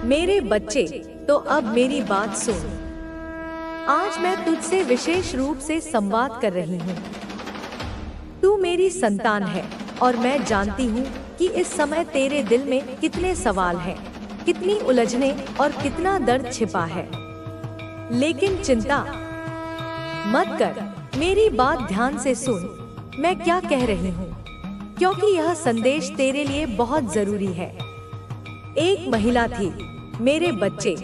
मेरे बच्चे, तो अब मेरी बात सुन। आज मैं तुझसे विशेष रूप से संवाद कर रही हूँ। तू मेरी संतान है और मैं जानती हूँ कि इस समय तेरे दिल में कितने सवाल हैं, कितनी उलझने और कितना दर्द छिपा है। लेकिन चिंता मत कर, मेरी बात ध्यान से सुन। मैं क्या कह रही हूँ, क्योंकि यह संदेश तेरे लिए बहुत जरूरी है। एक महिला थी, मेरे बच्चे।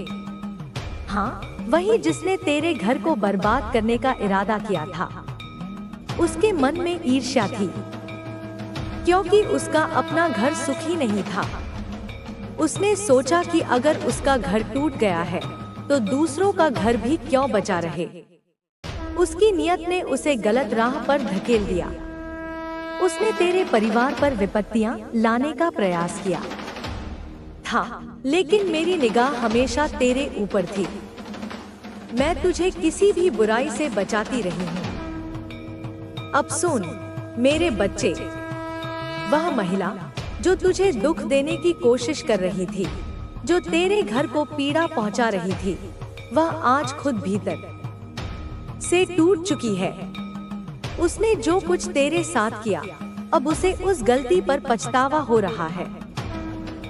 हाँ, वही जिसने तेरे घर को बर्बाद करने का इरादा किया था। उसके मन में ईर्ष्या थी, क्योंकि उसका अपना घर सुखी नहीं था। उसने सोचा कि अगर उसका घर टूट गया है, तो दूसरों का घर भी क्यों बचा रहे। उसकी नियत ने उसे गलत राह पर धकेल दिया। उसने तेरे परिवार पर विपत्तियां लाने का प्रयास किया था, लेकिन मेरी निगाह हमेशा तेरे ऊपर थी। मैं तुझे किसी भी बुराई से बचाती रही हूँ। अब सुन मेरे बच्चे, वह महिला जो तुझे दुख देने की कोशिश कर रही थी, जो तेरे घर को पीड़ा पहुंचा रही थी, वह आज खुद भीतर से टूट चुकी है। उसने जो कुछ तेरे साथ किया, अब उसे उस गलती पर पछतावा हो रहा है।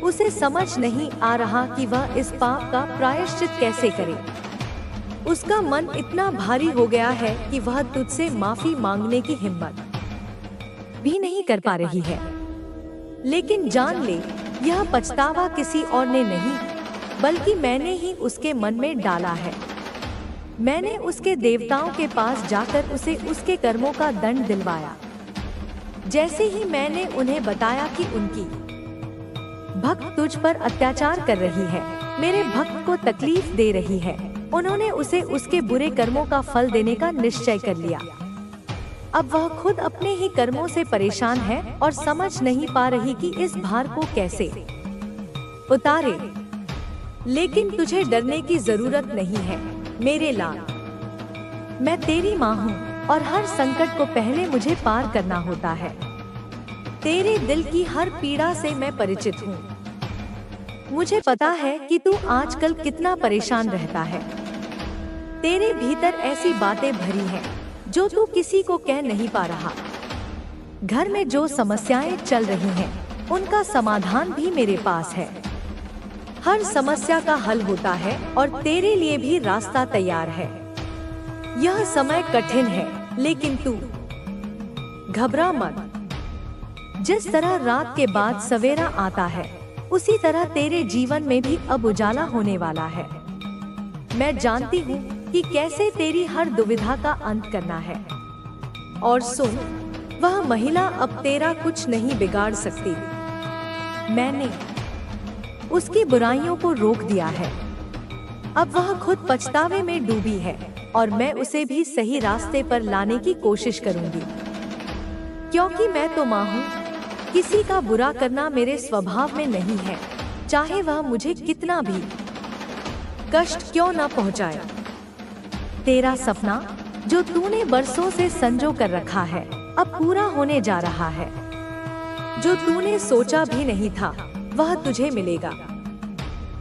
उसे समझ नहीं आ रहा कि वह इस पाप का प्रायश्चित कैसे करे। उसका मन इतना भारी हो गया है कि वह तुझसे माफी मांगने की हिम्मत भी नहीं कर पा रही है। लेकिन जान ले, यह पछतावा किसी और ने नहीं, बल्कि मैंने ही उसके मन में डाला है। मैंने उसके देवताओं के पास जाकर उसे उसके कर्मों का दंड दिलवाया। जैसे ही मैंने उन्हें बताया कि उनकी भक्त तुझ पर अत्याचार कर रही है, मेरे भक्त को तकलीफ दे रही है, उन्होंने उसे उसके बुरे कर्मों का फल देने का निश्चय कर लिया। अब वह खुद अपने ही कर्मों से परेशान है और समझ नहीं पा रही कि इस भार को कैसे उतारे। लेकिन तुझे डरने की जरूरत नहीं है मेरे लाल। मैं तेरी माँ हूँ और हर संकट को पहले मुझे पार करना होता है। तेरे दिल की हर पीड़ा से मैं परिचित हूँ। मुझे पता है कि तू आजकल कितना परेशान रहता है। तेरे भीतर ऐसी बातें भरी हैं जो तू किसी को कह नहीं पा रहा। घर में जो समस्याएं चल रही हैं, उनका समाधान भी मेरे पास है। हर समस्या का हल होता है और तेरे लिए भी रास्ता तैयार है। यह समय कठिन है, लेकिन तू घबरा मत। जिस तरह रात के बाद सवेरा आता है, उसी तरह तेरे जीवन में भी अब उजाला होने वाला है। मैं जानती हूँ कि कैसे तेरी हर दुविधा का अंत करना है। और सुन, वह महिला अब तेरा कुछ नहीं बिगाड़ सकती। मैंने उसकी बुराइयों को रोक दिया है। अब वह खुद पछतावे में डूबी है और मैं उसे भी सही रास्ते पर लाने की कोशिश करूंगी। क्योंकि मैं तो माँ हूँ, किसी का बुरा करना मेरे स्वभाव में नहीं है, चाहे वह मुझे कितना भी कष्ट क्यों न पहुँचाए। तेरा सपना जो तूने बरसों से संजो कर रखा है, अब पूरा होने जा रहा है। जो तूने सोचा भी नहीं था, वह तुझे मिलेगा।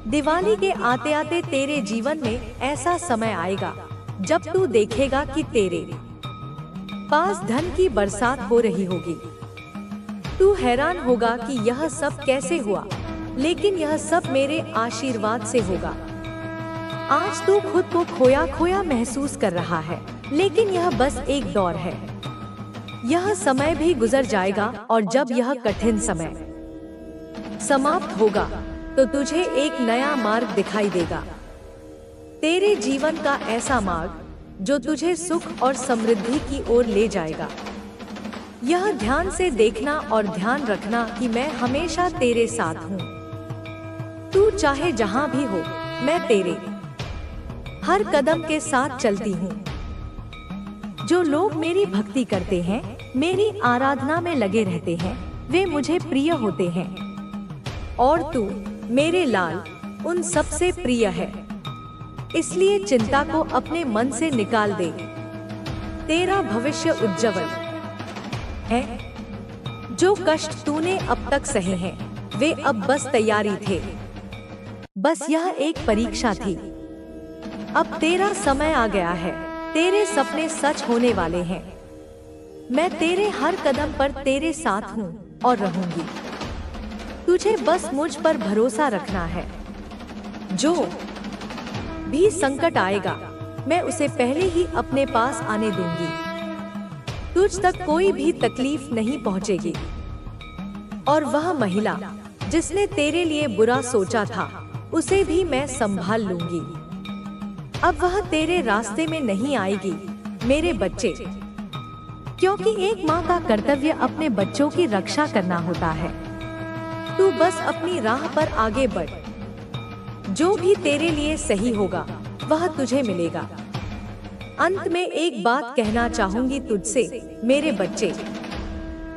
दिवाली के आते आते तेरे जीवन में ऐसा समय आएगा जब तू देखेगा कि तेरे पास धन की बरसात हो रही होगी। तू हैरान होगा कि यह सब कैसे हुआ, लेकिन यह सब मेरे आशीर्वाद से होगा। आज तू खुद को खोया खोया महसूस कर रहा है, लेकिन यह बस एक दौर है। यह समय भी गुजर जाएगा और जब यह कठिन समय समाप्त होगा, तो तुझे एक नया मार्ग दिखाई देगा। तेरे जीवन का ऐसा मार्ग जो तुझे सुख और समृद्धि की ओर ले जाएगा। यह ध्यान से देखना और ध्यान रखना कि मैं हमेशा तेरे साथ हूँ। तू चाहे जहाँ भी हो, मैं तेरे हर कदम के साथ चलती हूँ। जो लोग मेरी भक्ति करते हैं, मेरी आराधना में लगे रहते हैं, वे मुझे प्रिय होते हैं। और तू मेरे लाल उन सबसे प्रिय है। इसलिए चिंता को अपने मन से निकाल दे। तेरा भविष्य उज्जवल है। जो कष्ट तूने अब तक सहे हैं, वे अब बस तैयारी थे। बस यह एक परीक्षा थी। अब तेरा समय आ गया है। तेरे सपने सच होने वाले हैं। मैं तेरे हर कदम पर तेरे साथ हूँ और रहूंगी। तुझे बस मुझ पर भरोसा रखना है। जो भी संकट आएगा, मैं उसे पहले ही अपने पास आने दूंगी। तुझ तक कोई भी तकलीफ नहीं पहुंचेगी। और वह महिला जिसने तेरे लिए बुरा सोचा था, उसे भी मैं संभाल लूंगी। अब वह तेरे रास्ते में नहीं आएगी, मेरे बच्चे। क्योंकि एक माँ का कर्तव्य अपने बच्चों की रक्षा करना होता है। तू बस अपनी राह पर आगे बढ़। जो भी तेरे लिए सही होगा, वह तुझे मिलेगा। अंत में एक बात कहना चाहूंगी तुझसे, मेरे बच्चे।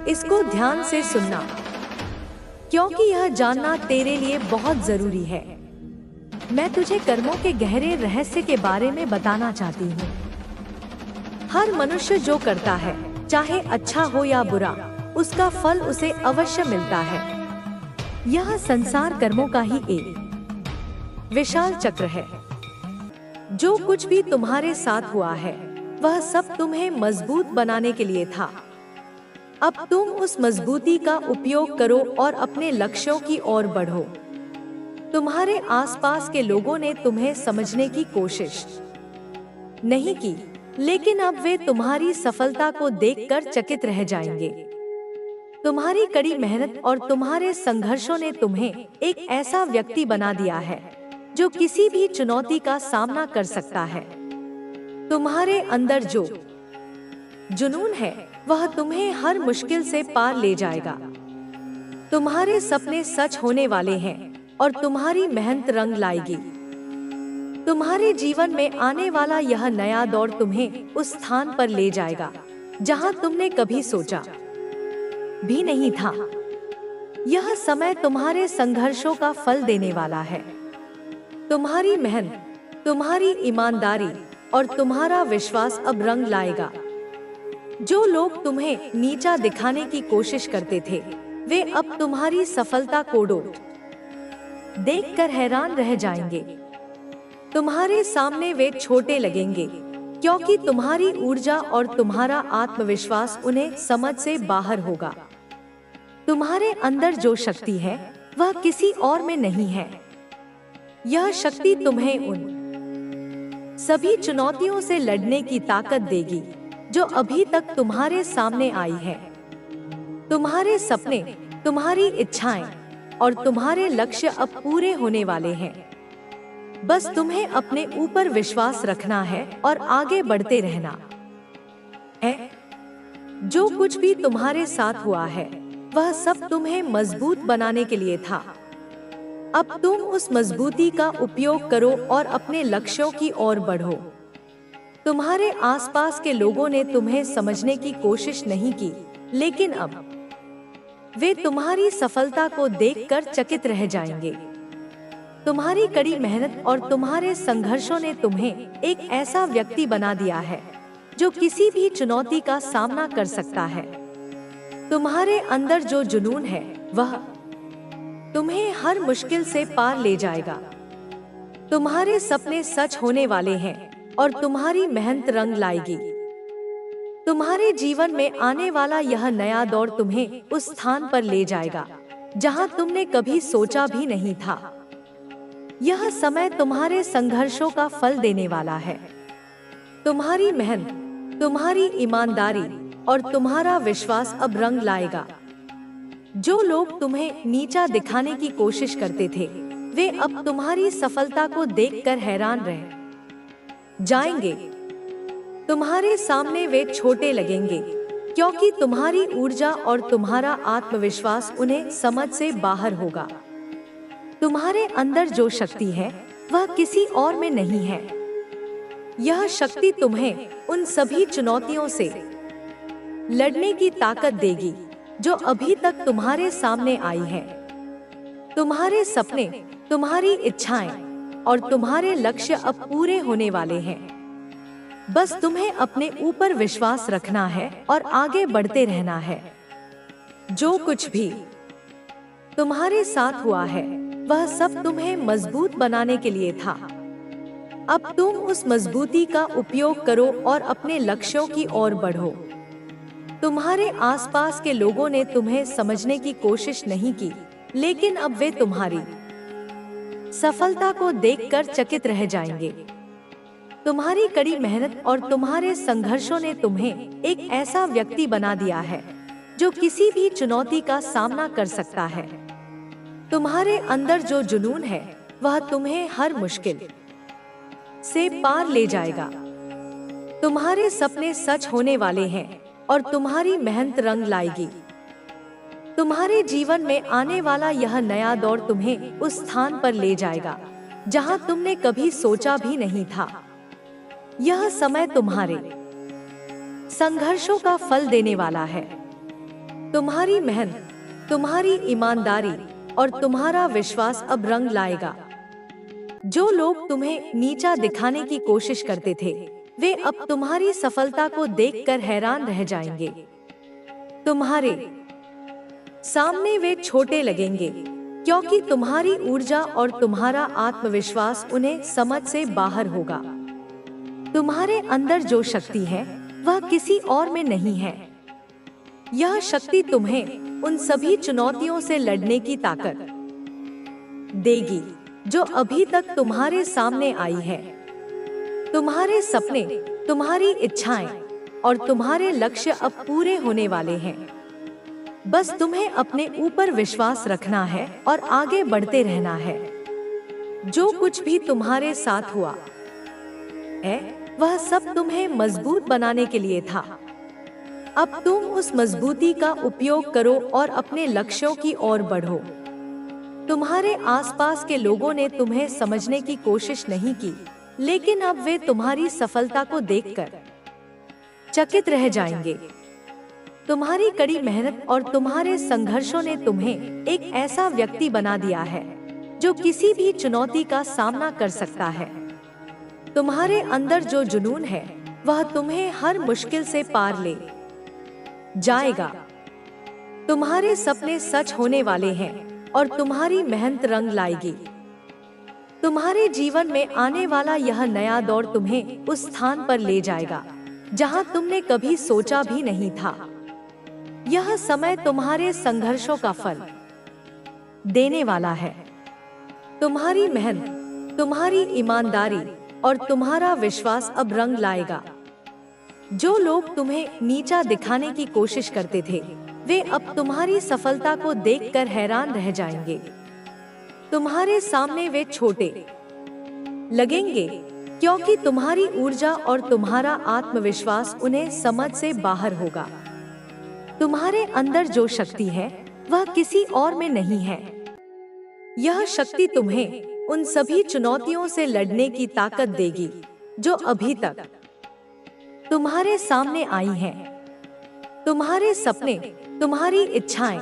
इसको ध्यान से सुनना, क्योंकि यह जानना तेरे लिए बहुत जरूरी है। मैं तुझे कर्मों के गहरे रहस्य के बारे में बताना चाहती हूँ। हर मनुष्य जो करता है, चाहे अच्छा हो या बुरा, उसका फल उसे अवश्य मिलता है। यह संसार कर्मों का ही एक विशाल चक्र है। जो कुछ भी तुम्हारे साथ हुआ है, वह सब तुम्हें मजबूत बनाने के लिए था। अब तुम उस मजबूती का उपयोग करो और अपने लक्ष्यों की ओर बढ़ो। तुम्हारे आसपास के लोगों ने तुम्हें समझने की कोशिश नहीं की, लेकिन अब वे तुम्हारी सफलता को देखकर चकित रह जाएंगे। तुम्हारी कड़ी मेहनत और तुम्हारे संघर्षों ने तुम्हें एक ऐसा व्यक्ति बना दिया है जो किसी भी चुनौती का सामना कर सकता है। तुम्हारे अंदर जो जुनून है, वह तुम्हें हर मुश्किल से पार ले जाएगा। तुम्हारे सपने सच होने वाले हैं और तुम्हारी मेहनत रंग लाएगी। तुम्हारे जीवन में आने वाला यह नया दौर तुम्हें उस स्थान पर ले जाएगा जहां तुमने कभी सोचा भी नहीं था। यह समय तुम्हारे संघर्षों का फल देने वाला है। तुम्हारी मेहनत, तुम्हारी ईमानदारी और तुम्हारा विश्वास अब रंग लाएगा। जो लोग तुम्हें नीचा दिखाने की कोशिश करते थे, वे अब तुम्हारी सफलता को देखकर हैरान रह जाएंगे। तुम्हारे सामने वे छोटे लगेंगे, क्योंकि तुम्हारी ऊर्जा और तुम्हारा आत्मविश्वास उन्हें समझ से बाहर होगा। तुम्हारे अंदर जो शक्ति है, वह किसी और में नहीं है। यह शक्ति तुम्हें उन सभी चुनौतियों से लड़ने की ताकत देगी जो अभी तक तुम्हारे सामने आई है। तुम्हारे सपने, तुम्हारी इच्छाएं और तुम्हारे लक्ष्य अब पूरे होने वाले हैं। बस तुम्हें अपने ऊपर विश्वास रखना है और आगे बढ़ते रहना है। जो कुछ भी तुम्हारे साथ हुआ है, वह सब तुम्हें मजबूत बनाने के लिए था। अब तुम उस मजबूती का उपयोग करो और अपने लक्ष्यों की ओर बढ़ो। तुम्हारे आसपास के लोगों ने तुम्हें समझने की कोशिश नहीं की, लेकिन अब वे तुम्हारी सफलता को देखकर चकित रह जाएंगे। तुम्हारी कड़ी मेहनत और तुम्हारे संघर्षों ने तुम्हें एक ऐसा व्यक्ति बना दिया है जो किसी भी चुनौती का सामना कर सकता है। तुम्हारे अंदर जो जुनून है, वह तुम्हें हर मुश्किल से पार ले जाएगा। तुम्हारे सपने सच होने वाले हैं और तुम्हारी मेहनत रंग लाएगी। तुम्हारे जीवन में आने वाला यह नया दौर तुम्हें उस स्थान पर ले जाएगा जहां तुमने कभी सोचा भी नहीं था। यह समय तुम्हारे संघर्षों का फल देने वाला है। तुम्हारी मेहनत, तुम्हारी ईमानदारी और तुम्हारा विश्वास अब रंग लाएगा। जो लोग तुम्हें नीचा दिखाने की कोशिश करते थे, वे अब तुम्हारी सफलता को देखकर हैरान रह जाएंगे। तुम्हारे सामने वे छोटे लगेंगे, क्योंकि तुम्हारी ऊर्जा और तुम्हारा आत्मविश्वास उन्हें समझ से बाहर होगा। तुम्हारे अंदर जो शक्ति है, वह किसी और में नहीं है। यह शक्ति तुम्हें उन सभी चुनौतियों से लड़ने की ताकत देगी जो अभी तक तुम्हारे सामने आई है। तुम्हारे सपने, तुम्हारी इच्छाएं और तुम्हारे लक्ष्य अब पूरे होने वाले हैं। बस तुम्हें अपने ऊपर विश्वास रखना है और आगे बढ़ते रहना है। जो कुछ भी तुम्हारे साथ हुआ है, वह सब तुम्हें मजबूत बनाने के लिए था। अब तुम उस मजबूती का उपयोग करो और अपने लक्ष्यों की ओर बढ़ो। तुम्हारे आसपास के लोगों ने तुम्हें समझने की कोशिश नहीं की, लेकिन अब वे तुम्हारी सफलता को देखकर चकित रह जाएंगे। तुम्हारी कड़ी मेहनत और तुम्हारे संघर्षों ने तुम्हें एक ऐसा व्यक्ति बना दिया है जो किसी भी चुनौती का सामना कर सकता है। तुम्हारे अंदर जो जुनून है वह तुम्हें हर मुश्किल से पार ले जाएगा। तुम्हारे सपने सच होने वाले हैं और तुम्हारी मेहनत रंग लाएगी। तुम्हारे जीवन में आने वाला यह नया दौर तुम्हें उस स्थान पर ले जाएगा जहां तुमने कभी सोचा भी नहीं था। यह समय तुम्हारे संघर्षों का फल देने वाला है। तुम्हारी मेहनत, तुम्हारी ईमानदारी और तुम्हारा विश्वास अब रंग लाएगा। जो लोग तुम्हें नीचा दिखाने की कोशिश करते थे, वे अब तुम्हारी सफलता को देखकर हैरान रह जाएंगे। तुम्हारे सामने वे छोटे लगेंगे, क्योंकि तुम्हारी ऊर्जा और तुम्हारा आत्मविश्वास उन्हें समझ से बाहर होगा। तुम्हारे अंदर जो शक्ति है वह किसी और में नहीं है। यह शक्ति तुम्हें उन सभी चुनौतियों से लड़ने की ताकत देगी जो अभी तक तुम्हारे सामने आई है। तुम्हारे सपने, तुम्हारी इच्छाएं और तुम्हारे लक्ष्य अब पूरे होने वाले हैं। बस तुम्हें अपने ऊपर विश्वास रखना है और आगे बढ़ते रहना है। जो कुछ भी तुम्हारे साथ हुआ है वह सब तुम्हें मजबूत बनाने के लिए था। अब तुम उस मजबूती का उपयोग करो और अपने लक्ष्यों की ओर बढ़ो। तुम्हारे आसपास के लोगों ने तुम्हें समझने की कोशिश नहीं की, लेकिन अब वे तुम्हारी सफलता को देखकर चकित रह जाएंगे। तुम्हारी कड़ी मेहनत और तुम्हारे संघर्षों ने तुम्हें एक ऐसा व्यक्ति बना दिया है जो किसी भी चुनौती का सामना कर सकता है। तुम्हारे अंदर जो जुनून है वह तुम्हें हर मुश्किल से पार ले जाएगा। तुम्हारे सपने सच होने वाले हैं और तुम्हारी मेहनत रंग लाएगी। तुम्हारे जीवन में आने वाला यह नया दौर तुम्हें उस स्थान पर ले जाएगा जहां तुमने कभी सोचा भी नहीं था। यह समय तुम्हारे संघर्षों का फल देने वाला है। तुम्हारी मेहनत, तुम्हारी ईमानदारी और तुम्हारा विश्वास अब रंग लाएगा। जो लोग तुम्हें नीचा दिखाने की कोशिश करते थे, वे अब तुम्हारी सफलता को देखकर हैरान रह जाएंगे। तुम्हारे सामने वे छोटे लगेंगे, क्योंकि तुम्हारी ऊर्जा और तुम्हारा आत्मविश्वास उन्हें समझ से बाहर होगा। तुम्हारे अंदर जो शक्ति है वह किसी और में नहीं है। यह शक्ति तुम्हें उन सभी चुनौतियों से लड़ने की ताकत देगी जो अभी तक तुम्हारे सामने आई हैं। तुम्हारे सपने, तुम्हारी इच्छाएं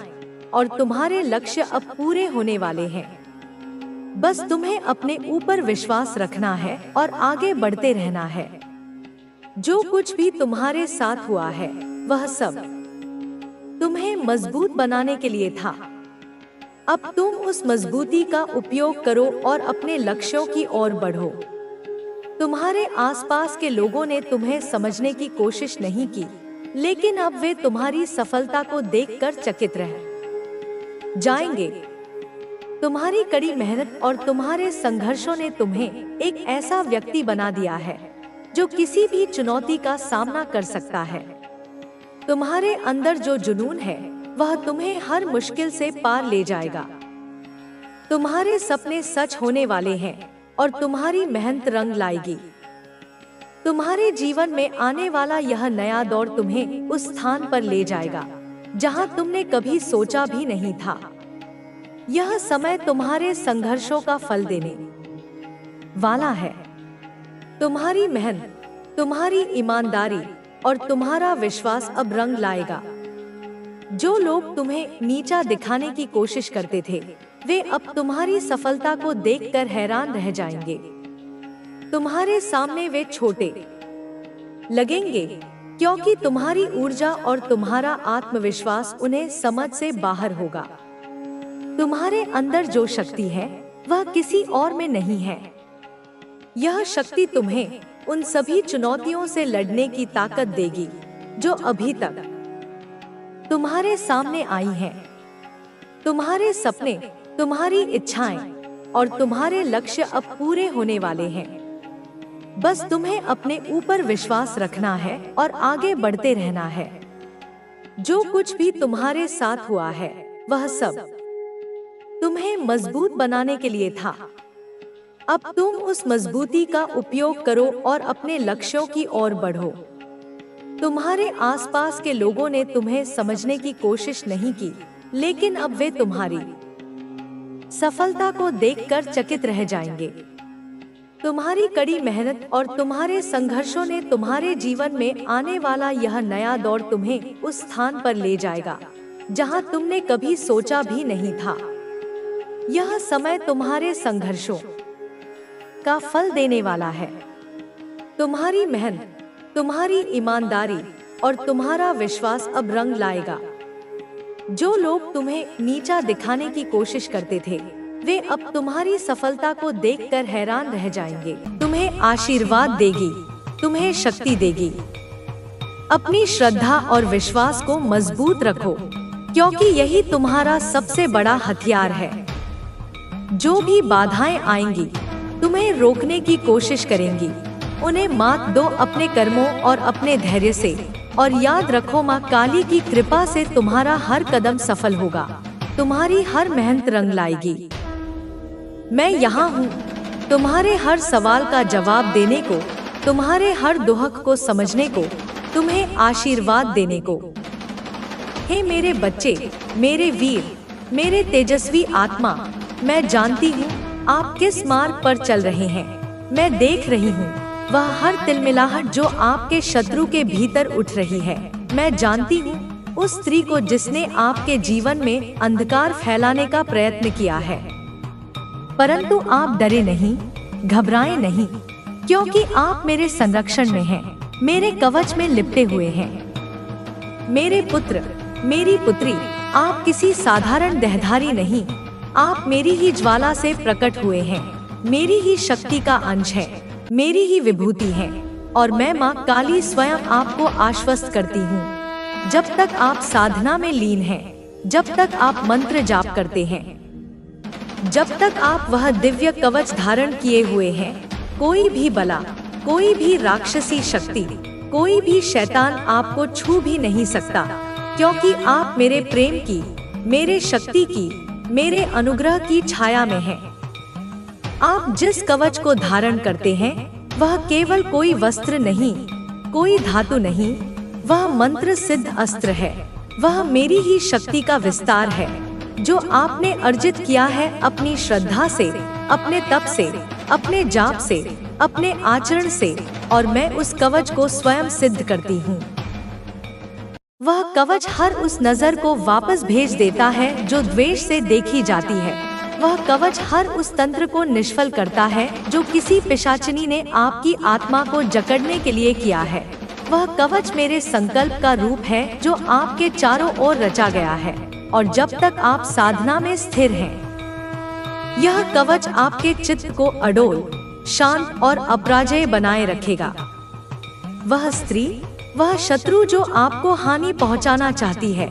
और तुम्हारे लक्ष्य अब पूरे होने वाले हैं। बस तुम्हें अपने ऊपर विश्वास रखना है और आगे बढ़ते रहना है। जो कुछ भी तुम्हारे साथ हुआ है वह सब तुम्हें मजबूत बनाने के लिए था। अब तुम उस मजबूती का उपयोग करो और अपने लक्ष्यों की ओर बढ़ो। तुम्हारे आसपास के लोगों ने तुम्हें समझने की कोशिश नहीं की, लेकिन अब वे तुम्हारी सफलता को देखकर चकित रह जाएंगे। तुम्हारी कड़ी मेहनत और तुम्हारे संघर्षों ने तुम्हें एक ऐसा व्यक्ति बना दिया है जो किसी भी चुनौती का सामना कर सकता है। तुम्हारे अंदर जो जुनून है वह तुम्हें हर मुश्किल से पार ले जाएगा। तुम्हारे सपने सच होने वाले हैं और तुम्हारी मेहनत रंग लाएगी। तुम्हारे जीवन में आने वाला यह नया दौर तुम्हें उस स्थान पर ले जाएगा जहां तुमने कभी सोचा भी नहीं था। यह समय तुम्हारे संघर्षों का फल देने वाला है। तुम्हारी मेहनत, तुम्हारी ईमानदारी और तुम्हारा विश्वास अब रंग लाएगा। जो लोग तुम्हें नीचा दिखाने की कोशिश करते थे, वे अब तुम्हारी सफलता को देखकर हैरान रह जाएंगे। तुम्हारे सामने वे छोटे लगेंगे, क्योंकि तुम्हारी ऊर्जा और तुम्हारा आत्मविश्वास उन्हें समझ से बाहर होगा। तुम्हारे अंदर जो शक्ति है वह किसी और में नहीं है। यह शक्ति तुम्हें उन सभी चुनौतियों से लड़ने की ताकत देगी जो अभी तक तुम्हारे सामने आई हैं। तुम्हारे सपने, तुम्हारी इच्छाएं और तुम्हारे लक्ष्य अब पूरे होने वाले हैं। बस तुम्हें अपने ऊपर विश्वास रखना है और आगे बढ़ते रहना है। जो कुछ भी तुम्हारे साथ हुआ है वह सब तुम्हें मजबूत बनाने के लिए था। अब तुम उस मजबूती का उपयोग करो और अपने लक्ष्यों की ओर बढ़ो। तुम्हारे आसपास के लोगों ने तुम्हें समझने की कोशिश नहीं की, लेकिन अब वे तुम्हारी सफलता को देखकर चकित रह जाएंगे। तुम्हारी कड़ी मेहनत और तुम्हारे संघर्षों ने तुम्हारे जीवन में आने वाला यह नया दौर तुम्हें उस स्थान पर ले जाएगा जहां तुमने कभी सोचा भी नहीं था। यह समय तुम्हारे संघर्षों का फल देने वाला है। तुम्हारी मेहनत, तुम्हारी ईमानदारी और तुम्हारा विश्वास अब रंग लाएगा। जो लोग तुम्हें नीचा दिखाने की कोशिश करते थे, वे अब तुम्हारी सफलता को देखकर हैरान रह जाएंगे। तुम्हें आशीर्वाद देगी, तुम्हें शक्ति देगी। अपनी श्रद्धा और विश्वास को मजबूत रखो, क्योंकि यही तुम्हारा सबसे बड़ा हथियार है। जो भी बाधाएं आएंगी, तुम्हें रोकने की कोशिश करेंगी, उन्हें मात दो अपने कर्मों और अपने धैर्य से। और याद रखो, माँ काली की कृपा से तुम्हारा हर कदम सफल होगा। तुम्हारी हर मेहनत रंग लाएगी। मैं यहाँ हूँ तुम्हारे हर सवाल का जवाब देने को, तुम्हारे हर दुख को समझने को, तुम्हें आशीर्वाद देने को। हे मेरे बच्चे, मेरे वीर, मेरे तेजस्वी आत्मा, मैं जानती हूँ आप किस मार्ग पर चल रहे हैं। मैं देख रही हूँ वह हर तिलमिलाहट जो आपके शत्रु के भीतर उठ रही है। मैं जानती हूँ उस स्त्री को जिसने आपके जीवन में अंधकार फैलाने का प्रयत्न किया है। परंतु आप डरे नहीं, घबराएं नहीं, क्योंकि आप मेरे संरक्षण में हैं, मेरे कवच में लिपटे हुए हैं। मेरे पुत्र, मेरी पुत्री, आप किसी साधारण देहधारी नहीं, आप मेरी ही ज्वाला से प्रकट हुए हैं, मेरी ही शक्ति का अंश है, मेरी ही विभूति है। और मैं माँ काली स्वयं आपको आश्वस्त करती हूँ। जब तक आप साधना में लीन हैं, जब तक आप मंत्र जाप करते हैं, जब तक आप वह दिव्य कवच धारण किए हुए हैं, कोई भी बला, कोई भी राक्षसी शक्ति, कोई भी शैतान आपको छू भी नहीं सकता, क्योंकि आप मेरे प्रेम की, मेरे शक्ति की, मेरे अनुग्रह की छाया में हैं। आप जिस कवच को धारण करते हैं वह केवल कोई वस्त्र नहीं, कोई धातु नहीं, वह मंत्र सिद्ध अस्त्र है। वह मेरी ही शक्ति का विस्तार है, जो आपने अर्जित किया है अपनी श्रद्धा से, अपने तप से, अपने जाप से, अपने आचरण से। और मैं उस कवच को स्वयं सिद्ध करती हूँ। वह कवच हर उस नजर को वापस भेज देता है जो द्वेष से देखी जाती है। वह कवच हर उस तंत्र को निष्फल करता है जो किसी पिशाचिनी ने आपकी आत्मा को जकड़ने के लिए किया है। वह कवच मेरे संकल्प का रूप है जो आपके चारों ओर रचा गया है। और जब तक आप साधना में स्थिर हैं, यह कवच आपके चित्त को अडोल, शांत और अपराजय बनाए रखेगा। वह स्त्री, वह शत्रु जो आपको हानि पहुंचाना चाहती है,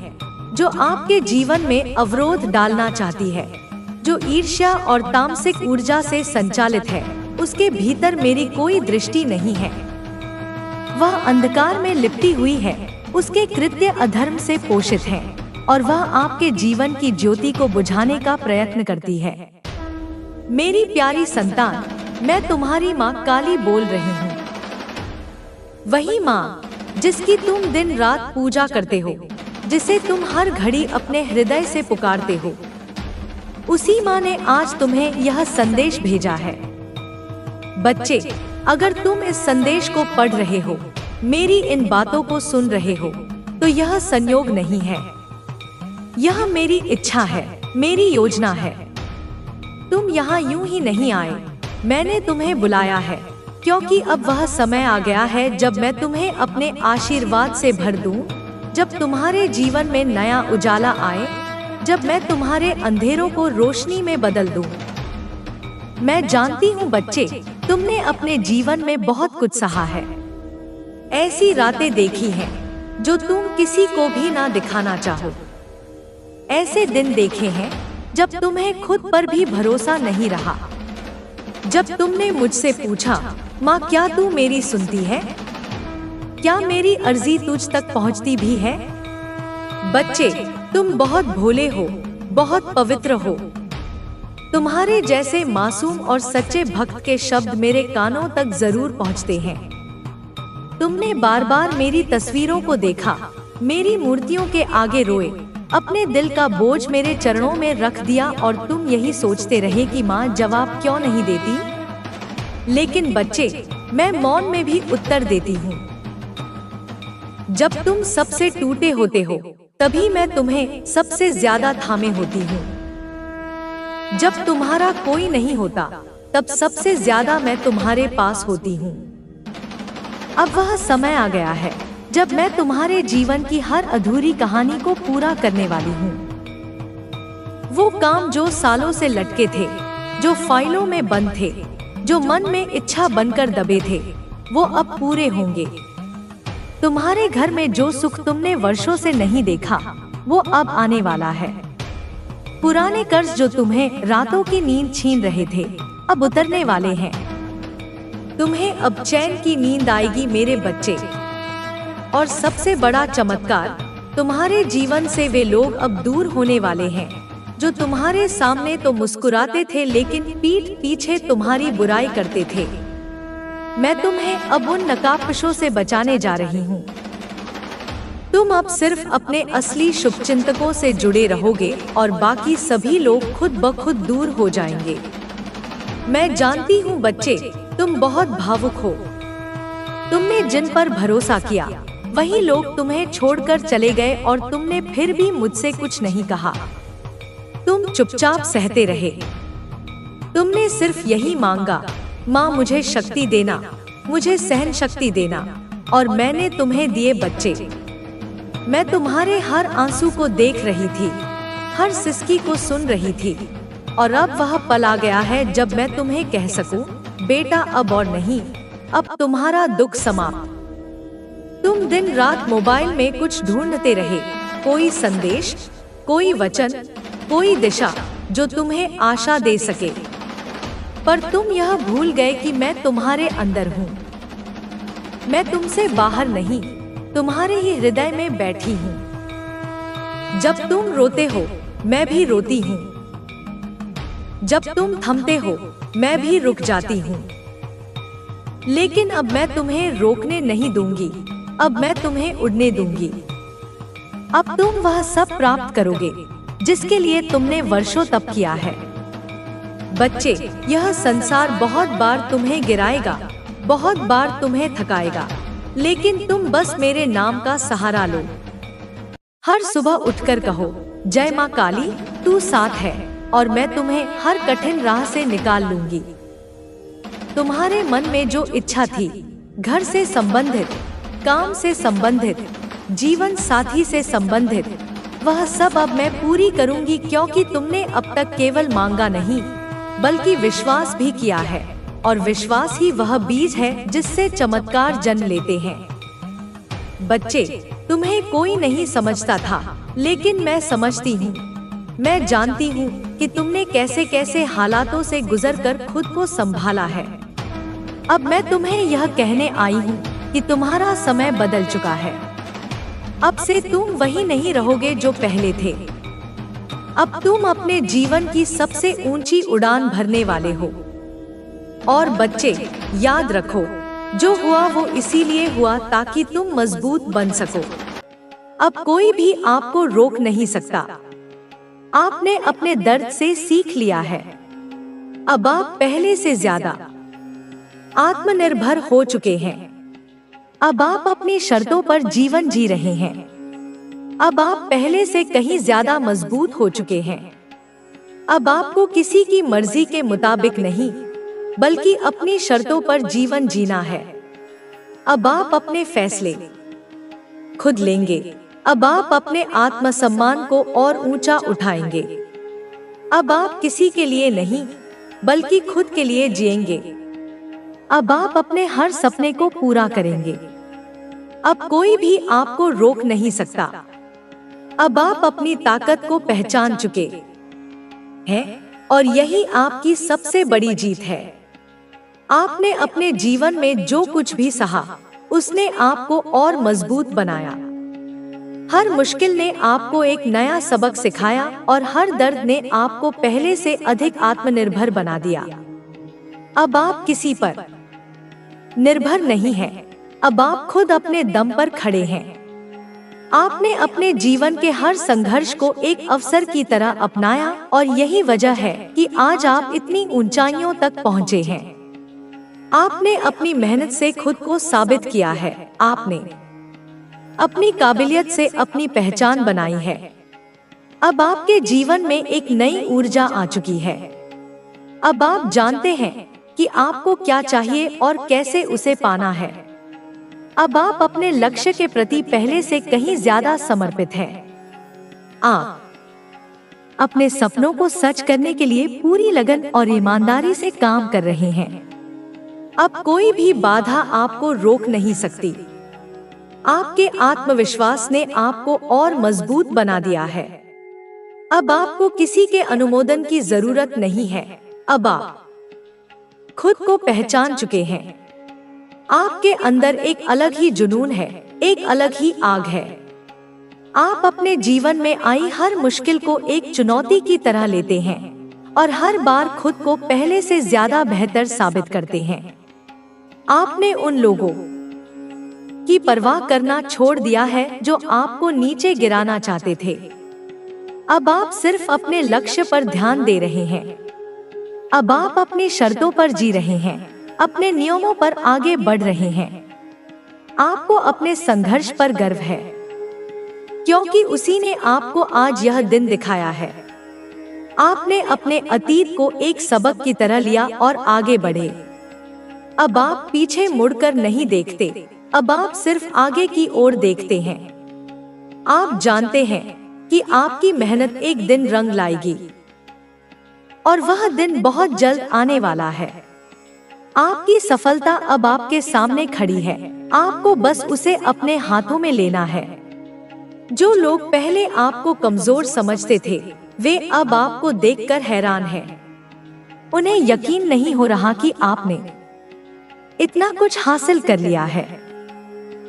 जो आपके जीवन में अवरोध डालना चाहती है, जो ईर्ष्या और तामसिक ऊर्जा से संचालित है, उसके भीतर मेरी कोई दृष्टि नहीं है। वह अंधकार में लिपटी हुई है, उसके कृत्य अधर्म से पोषित हैं, और वह आपके जीवन की ज्योति को बुझाने का प्रयत्न करती है। मेरी प्यारी संतान, मैं तुम्हारी माँ काली बोल रही हूँ। वही माँ जिसकी तुम दिन रात पूजा करते हो, जिसे तुम हर घड़ी अपने हृदय से पुकारते हो, उसी माँ ने आज तुम्हें यह संदेश भेजा है। बच्चे, अगर तुम इस संदेश को पढ़ रहे हो, मेरी इन बातों को सुन रहे हो, तो यह संयोग नहीं है, यह मेरी इच्छा है, मेरी योजना है। तुम यहाँ यूं ही नहीं आए, मैंने तुम्हें बुलाया है, क्योंकि अब वह समय आ गया है जब मैं तुम्हें अपने आशीर्वाद से भर दूं, जब तुम्हारे जीवन में नया उजाला आए, जब मैं तुम्हारे अंधेरों को रोशनी में बदल दूं। मैं जानती हूँ बच्चे, तुमने अपने जीवन में बहुत कुछ सहा है। ऐसी रातें देखी हैं जो तुम किसी को भी ना दिखाना चाहो। ऐसे दिन देखे हैं जब तुम्हें खुद पर भी भरोसा नहीं रहा। जब तुमने मुझसे पूछा, माँ क्या तू मेरी सुनती है? क्या मेरी अर्जी तुझ तक पहुँचती भी है? बच्चे, तुम बहुत भोले हो, बहुत पवित्र हो। तुम्हारे जैसे मासूम और सच्चे भक्त के शब्द मेरे कानों तक जरूर पहुंचते हैं। तुमने बार बार मेरी तस्वीरों को देखा, मेरी मूर्तियों के आगे रोए, अपने दिल का बोझ मेरे चरणों में रख दिया और तुम यही सोचते रहे कि माँ जवाब क्यों नहीं देती। लेकिन बच्चे, मैं मौन में भी उत्तर देती हूँ। जब तुम सबसे टूटे होते हो तभी मैं तुम्हें सबसे ज्यादा थामे होती हूँ। जब तुम्हारा कोई नहीं होता तब सबसे ज्यादा मैं तुम्हारे पास होती हूँ। अब वह समय आ गया है जब मैं तुम्हारे जीवन की हर अधूरी कहानी को पूरा करने वाली हूँ। वो काम जो सालों से लटके थे, जो फाइलों में बंद थे, जो मन में इच्छा बनकर दबे थे, वो अब पूरे होंगे। तुम्हारे घर में जो सुख तुमने वर्षों से नहीं देखा, वो अब आने वाला है। पुराने कर्ज जो तुम्हें रातों की नींद छीन रहे थे, अब उतरने वाले हैं। तुम्हें अब चैन की नींद आएगी मेरे बच्चे। और सबसे बड़ा चमत्कार, तुम्हारे जीवन से वे लोग अब दूर होने वाले हैं जो तुम्हारे सामने तो मुस्कुराते थे लेकिन पीठ पीछे तुम्हारी बुराई करते थे। मैं तुम्हें अब उन नकाबपोशों से बचाने जा रही हूँ। तुम अब सिर्फ अपने असली शुभचिंतकों से जुड़े रहोगे और बाकी सभी लोग खुद ब खुद दूर हो जाएंगे। मैं जानती हूँ बच्चे, तुम बहुत भावुक हो। तुमने जिन पर भरोसा किया वही लोग तुम्हें छोड़कर चले गए और तुमने फिर भी मुझसे कुछ नहीं कहा। तुम चुपचाप सहते रहे। तुमने सिर्फ यही मांगा, माँ मुझे शक्ति देना, मुझे सहन शक्ति देना, और मैंने तुम्हें दिए बच्चे। मैं तुम्हारे हर आंसू को देख रही थी, हर सिसकी को सुन रही थी, और अब वह पल आ गया है जब मैं तुम्हें कह सकूं, बेटा अब और नहीं, अब तुम्हारा दुख समाप्त। तुम दिन रात मोबाइल में कुछ ढूंढते रहे, कोई संदेश, कोई वचन, कोई दिशा जो तुम्हें आशा दे सके, पर तुम यह भूल गए कि मैं तुम्हारे अंदर हूँ। मैं तुमसे बाहर नहीं, तुम्हारे ही हृदय में बैठी हूँ। जब तुम रोते हो मैं भी रोती हूँ। जब तुम थमते हो मैं भी रुक जाती हूँ। लेकिन अब मैं तुम्हें रोकने नहीं दूंगी, अब मैं तुम्हें उड़ने दूंगी। अब तुम वह सब प्राप्त करोगे जिसके लिए तुमने वर्षों तप किया है। बच्चे, यह संसार बहुत बार तुम्हें गिराएगा, बहुत बार तुम्हें थकाएगा, लेकिन तुम बस मेरे नाम का सहारा लो। हर सुबह उठकर कहो, जय माँ काली, तू साथ है और मैं तुम्हें हर कठिन राह से निकाल लूंगी। तुम्हारे मन में जो इच्छा थी, घर से संबंधित, काम से संबंधित, जीवन साथी से संबंधित, वह सब अब मैं पूरी करूंगी, क्योंकि तुमने अब तक केवल मांगा नहीं बल्कि विश्वास भी किया है, और विश्वास ही वह बीज है जिससे चमत्कार जन्म लेते हैं। बच्चे, तुम्हें कोई नहीं समझता था, लेकिन मैं समझती हूँ। मैं जानती हूँ कि तुमने कैसे कैसे हालातों से गुजरकर खुद को संभाला है। अब मैं तुम्हें यह कहने आई हूँ कि तुम्हारा समय बदल चुका है। अब से तुम वही नहीं रहोगे जो पहले थे। अब तुम अपने जीवन की सबसे ऊंची उड़ान भरने वाले हो। और बच्चे, याद रखो, जो हुआ वो इसीलिए हुआ ताकि तुम मजबूत बन सको। अब कोई भी आपको रोक नहीं सकता। आपने अपने दर्द से सीख लिया है। अब आप पहले से ज्यादा आत्मनिर्भर हो चुके हैं। अब आप अपनी शर्तों पर जीवन जी रहे हैं। अब आप पहले से कहीं ज्यादा मजबूत हो चुके हैं। अब आपको किसी की मर्जी के मुताबिक नहीं, बल्कि अपनी शर्तों पर जीवन जीना है। अब आप अपने फैसले खुद लेंगे। अब आप अपने आत्मसम्मान को और ऊंचा उठाएंगे। अब आप किसी के लिए नहीं, बल्कि खुद के लिए जिएंगे। अब आप अपने हर सपने को पूरा करेंगे। अब कोई भी आपको रोक नहीं सकता। अब आप अपनी ताकत को पहचान चुके हैं और यही आपकी सबसे बड़ी जीत है। आपने अपने जीवन में जो कुछ भी सहा, उसने आपको और मजबूत बनाया। हर मुश्किल ने आपको एक नया सबक सिखाया और हर दर्द ने आपको पहले से अधिक आत्मनिर्भर बना दिया। अब आप किसी पर निर्भर नहीं हैं। अब आप खुद अपने दम पर खड़े हैं। आपने अपने जीवन के हर संघर्ष को एक अवसर की तरह अपनाया और यही वजह है कि आज आप इतनी ऊंचाइयों तक पहुंचे हैं। आपने अपनी मेहनत से खुद को साबित किया है। आपने अपनी काबिलियत से अपनी पहचान बनाई है। अब आपके जीवन में एक नई ऊर्जा आ चुकी है। अब आप जानते हैं कि आपको क्या चाहिए और कैसे उसे पाना है। अब आप अपने लक्ष्य के प्रति पहले से कहीं ज्यादा समर्पित हैं। आप अपने सपनों को सच करने के लिए पूरी लगन और ईमानदारी से काम कर रहे हैं। अब कोई भी बाधा आपको रोक नहीं सकती। आपके आत्मविश्वास ने आपको और मजबूत बना दिया है। अब आपको किसी के अनुमोदन की जरूरत नहीं है। अब आप खुद को पहचान चुके हैं। आपके अंदर एक अलग ही जुनून है, एक अलग ही आग है। आप अपने जीवन में आई हर मुश्किल को एक चुनौती की तरह लेते हैं और हर बार खुद को पहले से ज्यादा बेहतर साबित करते हैं। आपने उन लोगों की परवाह करना छोड़ दिया है जो आपको नीचे गिराना चाहते थे। अब आप सिर्फ अपने लक्ष्य पर ध्यान दे रहे हैं। अब आप अपनी शर्तों पर जी रहे हैं, अपने नियमों पर आगे बढ़ रहे हैं। आपको अपने संघर्ष पर गर्व है, क्योंकि उसी ने आपको आज यह दिन दिखाया है। आपने अपने अतीत को एक सबक की तरह लिया और आगे बढ़े। अब आप पीछे मुड़कर नहीं देखते। अब आप सिर्फ आगे की ओर देखते हैं। आप जानते हैं कि आपकी मेहनत एक दिन रंग लाएगी और वह दिन बहुत जल्द आने वाला है। आपकी सफलता अब आपके सामने खड़ी है। आपको बस उसे अपने हाथों में लेना है। जो लोग पहले आपको कमजोर समझते थे, वे अब आपको देखकर हैरान हैं। उन्हें यकीन नहीं हो रहा कि आपने इतना कुछ हासिल कर लिया है।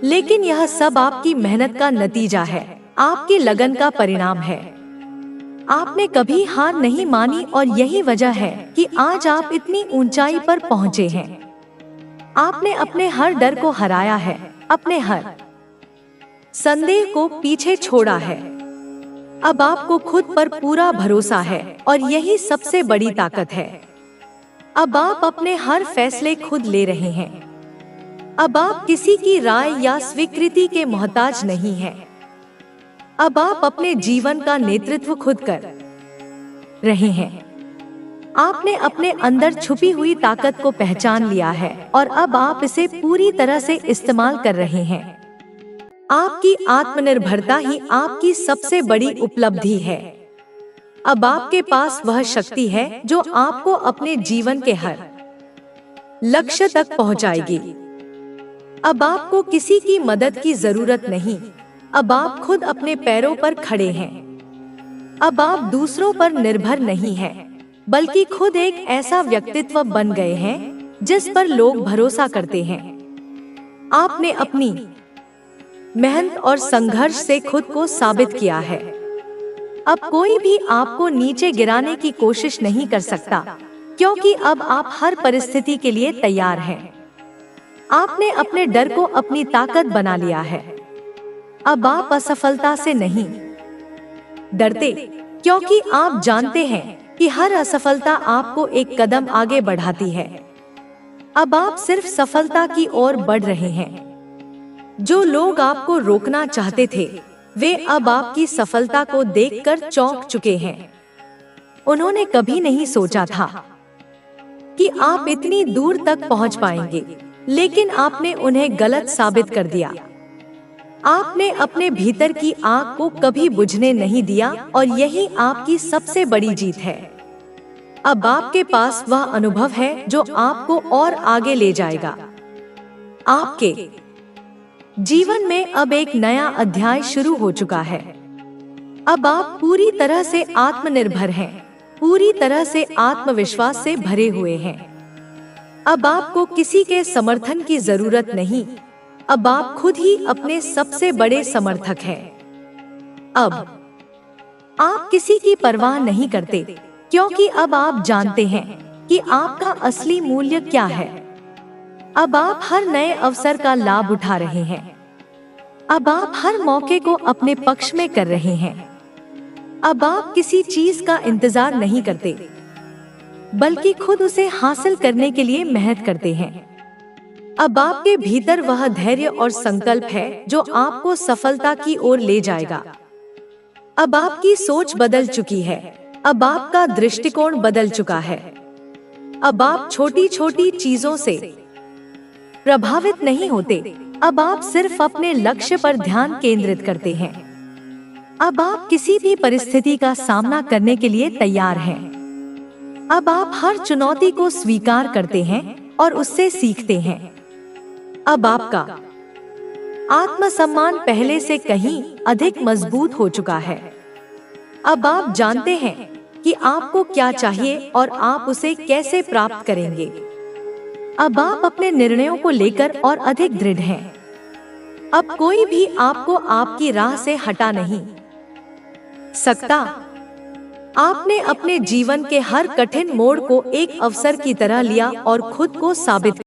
लेकिन यह सब आपकी मेहनत का नतीजा है, आपकी लगन का परिणाम है। आपने कभी हार नहीं मानी और यही वजह है कि आज आप इतनी ऊंचाई पर पहुंचे हैं। आपने अपने हर डर को हराया है, अपने हर संदेह को पीछे छोड़ा है। अब आपको खुद पर पूरा भरोसा है और यही सबसे बड़ी ताकत है। अब आप अपने हर फैसले खुद ले रहे हैं। अब आप किसी की राय या स्वीकृति के मोहताज नहीं हैं। अब आप अपने जीवन का नेतृत्व खुद कर रहे हैं। आपने अपने अंदर छुपी हुई ताकत को पहचान लिया है और अब आप इसे पूरी तरह से इस्तेमाल कर रहे हैं। आपकी आत्मनिर्भरता ही आपकी सबसे बड़ी उपलब्धि है। अब आपके पास वह शक्ति है जो आपको अपने जीवन के हर लक्ष्य तक पहुंचाएगी। अब आपको किसी की मदद की जरूरत नहीं। अब आप खुद अपने पैरों पर खड़े हैं। अब आप दूसरों पर निर्भर नहीं हैं, बल्कि खुद एक ऐसा व्यक्तित्व बन गए हैं जिस पर लोग भरोसा करते हैं। आपने अपनी मेहनत और संघर्ष से खुद को साबित किया है। अब कोई भी आपको नीचे गिराने की कोशिश नहीं कर सकता, क्योंकि अब आप हर परिस्थिति के लिए तैयार हैं। आपने अपने डर को अपनी ताकत बना लिया है। अब आप असफलता से नहीं डरते, क्योंकि आप जानते हैं कि हर असफलता आपको एक कदम आगे बढ़ाती है। अब आप सिर्फ सफलता की ओर बढ़ रहे हैं। जो लोग आपको रोकना चाहते थे, वे अब आपकी सफलता को देखकर चौंक चुके हैं। उन्होंने कभी नहीं सोचा था कि आप इतनी दूर तक पहुंच पाएंगे, लेकिन आपने उन्हें गलत साबित कर दिया। आपने अपने भीतर की आग को कभी बुझने नहीं दिया और यही आपकी सबसे बड़ी जीत है। अब आपके पास वह अनुभव है जो आपको और आगे ले जाएगा। आपके जीवन में अब एक नया अध्याय शुरू हो चुका है। अब आप पूरी तरह से आत्मनिर्भर हैं, पूरी तरह से आत्मविश्वास से भरे हुए हैं। अब आपको किसी के समर्थन की जरूरत नहीं। अब आप खुद ही अपने सबसे बड़े समर्थक हैं। अब आप किसी की परवाह नहीं करते, क्योंकि अब आप जानते हैं कि आपका असली मूल्य क्या है। अब आप हर नए अवसर का लाभ उठा रहे हैं। अब आप हर मौके को अपने पक्ष में कर रहे हैं। अब आप किसी चीज का इंतजार नहीं करते, बल्कि खुद उसे हासिल करने के लिए मेहनत करते हैं। अब आपके भीतर वह धैर्य और संकल्प है जो आपको सफलता की ओर ले जाएगा। अब आपकी सोच बदल चुकी है। अब आपका दृष्टिकोण बदल चुका है। अब आप छोटी छोटी चीजों से प्रभावित नहीं होते। अब आप सिर्फ अपने लक्ष्य पर ध्यान केंद्रित करते हैं। अब आप किसी भी परिस्थिति का सामना करने के लिए तैयार हैं। अब आप हर चुनौती को स्वीकार करते हैं और उससे सीखते हैं। अब आपका आत्मसम्मान पहले से कहीं अधिक मजबूत हो चुका है। अब आप जानते हैं कि आपको क्या चाहिए और आप उसे कैसे प्राप्त करेंगे। अब आप अपने निर्णयों को लेकर और अधिक दृढ़ हैं। अब कोई भी आपको आपकी राह से हटा नहीं सकता। आपने अपने जीवन के हर कठिन मोड़ को एक अवसर की तरह लिया और खुद को साबित